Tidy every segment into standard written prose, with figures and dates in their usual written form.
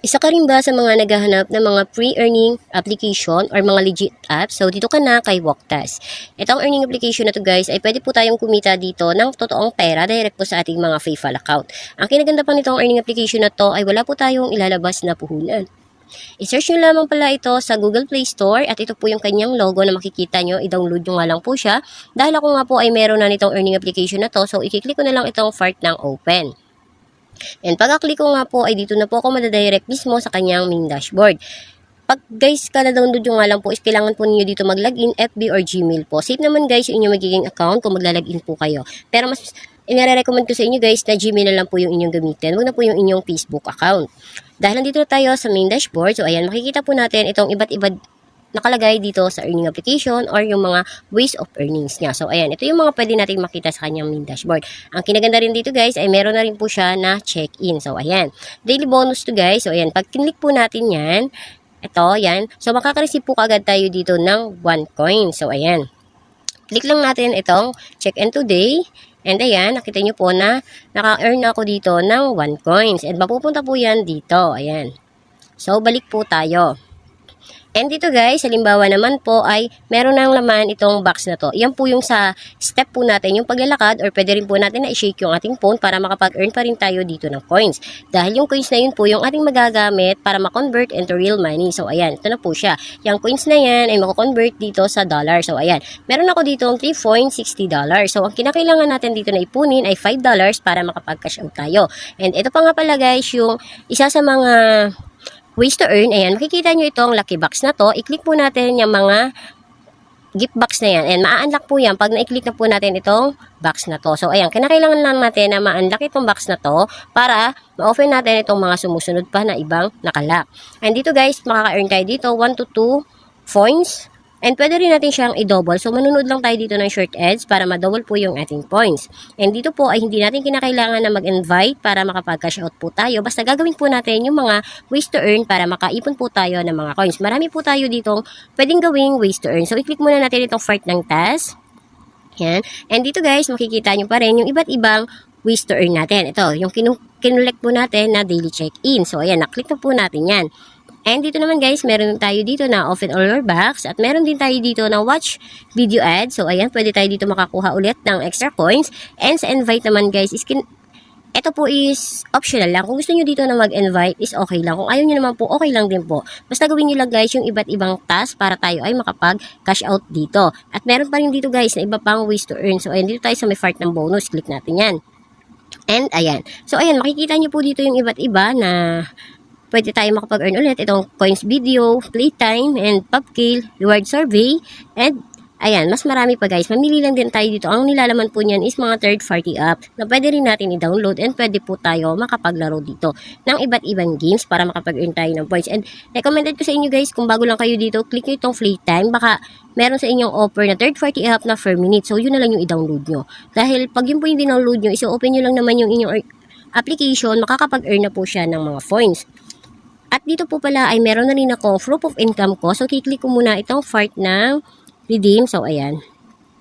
Isa ka rin ba sa mga naghahanap ng mga pre-earning application or mga legit apps? So, dito ka na kay Woktas. Itong earning application na to guys ay pwede po tayong kumita dito ng totoong pera direct po sa ating mga PayPal account. Ang kinaganda pa nitong earning application na to ay wala po tayong ilalabas na puhunan. I-search nyo lamang pala ito sa Google Play Store at ito po yung kanyang logo na makikita nyo. I-download nyo nga lang po siya. Dahil ako nga po ay meron na nitong earning application na to, so i-click ko na lang itong part ng open. And pagka-click ko nga po ay dito na po ako madadirect mismo sa kanyang main dashboard. Pag guys ka-download nyo nga lang po is kailangan po ninyo dito mag-login FB or Gmail po. Safe naman guys yung inyong magiging account kung magla-login po kayo. Pero mas inire-recommend ko sa inyo guys na Gmail na lang po yung inyong gamitin. Huwag na po yung inyong Facebook account. Dahil nandito na tayo sa main dashboard, so ayan, makikita po natin itong iba't iba nakalagay dito sa earning application or yung mga ways of earnings niya. So, ayan, ito yung mga pwede natin makita sa kanyang main dashboard. Ang kinaganda rin dito guys ay meron na rin po siya na check-in. So, ayan, daily bonus to guys. So, ayan, pag kinlik po natin yan, ito, yan. So, makaka-receive po kagad tayo dito ng 1 coin. So, ayan, click lang natin itong check-in today. And ayan, nakita nyo po na naka-earn ako dito ng 1 coins. And mapupunta po yan dito. Ayan. So, balik po tayo. And dito guys, halimbawa naman po ay meron ng laman itong box na to. Yan po yung sa step po natin, yung paglalakad or pwede rin po natin na i-shake yung ating phone para makapag-earn pa rin tayo dito ng coins. Dahil yung coins na yun po yung ating magagamit para ma-convert into real money. So ayan, ito na po siya. Yung coins na yan ay mako-convert dito sa dollar. So ayan, meron ako dito ng $3.60. So ang kinakailangan natin dito na ipunin ay $5 para makapag-cash out tayo. And ito pa nga pala guys, yung isa sa mga ways to earn, ayan, makikita nyo itong lucky box na to. I-click po natin yung mga gift box na yan. And ma-unlock po yan pag na-click na po natin itong box na to. So, ayan, kinakailangan lang natin na ma-unlock itong box na to para ma-open natin itong mga sumusunod pa na ibang nakalock. And dito guys, makaka-earn tayo dito 1 to 2 points. And pwede rin natin siyang i-double. So, manunod lang tayo dito ng short ads para ma-double po yung ating points. And dito po ay hindi natin kinakailangan na mag-invite para makapag-cash out po tayo. Basta gagawin po natin yung mga ways to earn para makaipon po tayo ng mga coins. Marami po tayo dito pwedeng gawing ways to earn. So, i-click muna natin itong part ng task. Yan. And dito guys, makikita nyo pa rin yung iba't ibang ways to earn natin. Ito, yung kinulek po natin na daily check-in. So, ayan, na-click na po natin yan. And dito naman guys, meron tayo dito na open all your box at meron din tayo dito na watch video ad. So ayan, pwede tayo dito makakuha ulit ng extra coins. And sa invite naman guys, ito po is optional lang. Kung gusto nyo dito na mag-invite is okay lang. Kung ayaw nyo naman po, okay lang din po. Basta gawin nyo lang guys yung iba't ibang task para tayo ay makapag-cash out dito. At meron pa rin dito guys na iba pang ways to earn. So ayan, dito tayo sa may part ng bonus. Click natin yan. And ayan. So ayan, makikita nyo po dito yung iba't iba na pwede tayo makapag-earn ulit itong coins video, playtime, and pubkill, reward survey, and ayan, mas marami pa guys. Mamili lang din tayo dito. Ang nilalaman po niyan is mga third-party app na pwede rin natin i-download and pwede po tayo makapaglaro dito ng iba't ibang games para makapag-earn tayo ng points. And recommended ko sa inyo guys, kung bago lang kayo dito, click nyo itong playtime. Baka meron sa inyong offer na third-party app na per minute. So, yun na lang yung i-download nyo. Dahil pag yun po yung download nyo, iso-open nyo lang naman yung inyong application, makakapag-earn na po siya ng mga points. At dito po pala ay meron na rin ako proof of income ko. So, kiklik ko muna itong part ng redeem. So, ayan.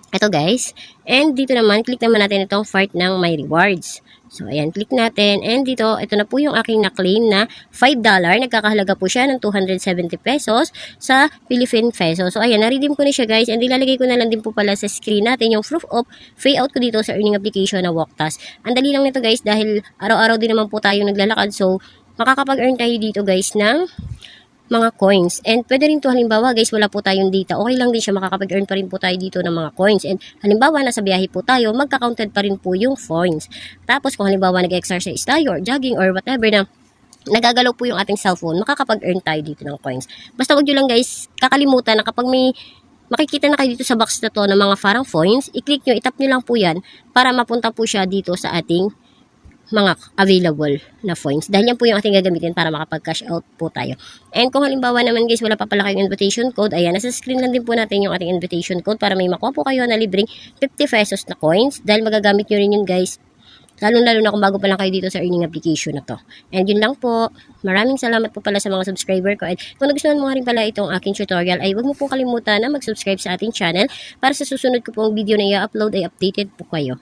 Ito guys. And dito naman, click naman natin itong part ng my rewards. So, ayan. Click natin. And dito, ito na po yung aking na-claim na $5. Nagkakahalaga po siya ng 270 pesos sa Philippine peso. So, ayan. Na-redeem ko na siya guys. And ilalagay ko na lang din po pala sa screen natin yung proof of payout ko dito sa earning application na Woktas. Ang dali lang nito guys dahil araw-araw din naman po tayo naglalakad. So, makakapag-earn tayo dito guys ng mga coins. And pwede rin to halimbawa guys, wala po tayong data. Okay lang din siya, makakapag-earn pa rin po tayo dito ng mga coins. And halimbawa, nasa biyahe po tayo, magka-counted pa rin po yung coins. Tapos kung halimbawa nag-exercise tayo or jogging or whatever na nagagalaw po yung ating cellphone, makakapag-earn tayo dito ng coins. Basta wag nyo lang guys, kakalimutan na kapag may makikita na kayo dito sa box na to ng mga parang coins, i-click nyo, itap nyo lang po yan para mapunta po siya dito sa ating mga available na points. Dahil yan po yung ating gagamitin para makapag-cash out po tayo. And kung halimbawa naman guys, wala pa pala kayong invitation code, ayan, nasa screen lang din po natin yung ating invitation code para may makuha po kayo na libreng 50 pesos na coins. Dahil magagamit nyo rin yun guys. Lalo-lalo na kung bago pa lang kayo dito sa earning application na to. And yun lang po. Maraming salamat po pala sa mga subscriber ko. At kung nagustuhan mo rin pala itong aking tutorial, ay huwag mo pong kalimutan na mag-subscribe sa ating channel para sa susunod ko pong video na i-upload ay updated po kayo.